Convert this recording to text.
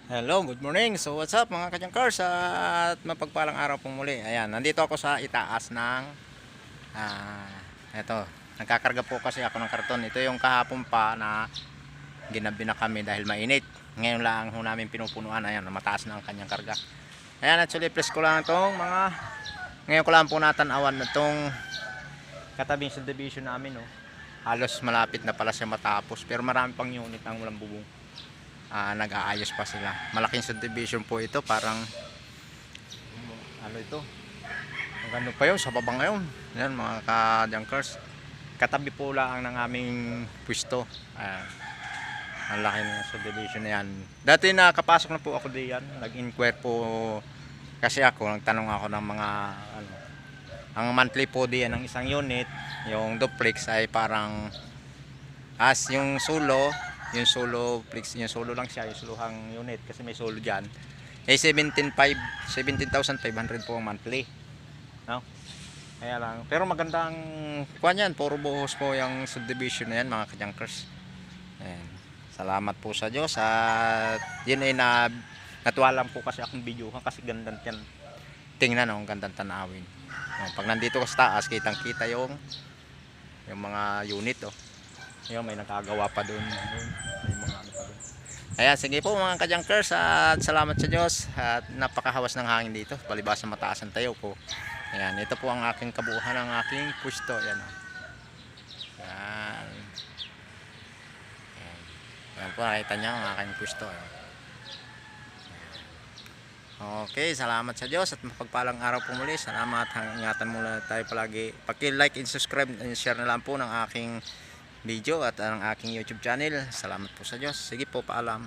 Hello, good morning. So what's up mga ka-junkers at mapagpalang araw pong muli. Ayan, nandito ako sa itaas ng eto, nagkakarga po kasi ako ng karton. Ito yung kahapon pa na ginabi na kami dahil mainit. Ngayon lang ho namin pinupunuan. Ayan, mataas na ang kanyang karga. Ayan, actually press ko lang itong ngayon ko lang po natanawan na itong katabing subdivision namin, no. Halos malapit na pala siya matapos pero marami pang unit ang walang bubong. Nag-aayos pa sila. Malaking subdivision po ito, parang ano ito, ang pa yun, sa baba ngayon. Yan mga ka-junkers, katabi po lang ng aming pwesto. Ang laki ng subdivision na yan. Dati nakapasok na po ako diyan, nag-inquire po kasi ako, nagtanong ako ng mga ang monthly po diyan ng isang unit, yung duplex ay parang yung solo lang siya, yung suluhang unit kasi may solo diyan. 17,500 po ang monthly. No? Kaya lang, pero magandang kuan yan, puro buhos po yung subdivision na yan mga ka-junkers. Ayan. Salamat po sa Diyos at yun ay natuwa lang po kasi akong videohan kasi gandang yan. Tingnan ang gandang tanawin. Pag nandito ka sa taas, kitang kita yung mga unit, oh. Yung may nakagawa pa doon. May mga ano pa doon. Ayan, sige po mga ka-junkers at salamat sa Diyos at napakahawas ng hangin dito. Palibasa mataas ang tayo po. Ayan, ito po ang aking kabuuhan ng aking pwesto. Ayan. Ayan. Ayan po, nakita niya ang aking pwesto. Ayan. Okay, salamat sa Diyos at mapagpalang araw po muli. Salamat, ingatan muna tayo palagi. Paki-like and subscribe and share na lang po ng aking video at ang aking YouTube channel. Salamat po sa Diyos. Sige po, paalam.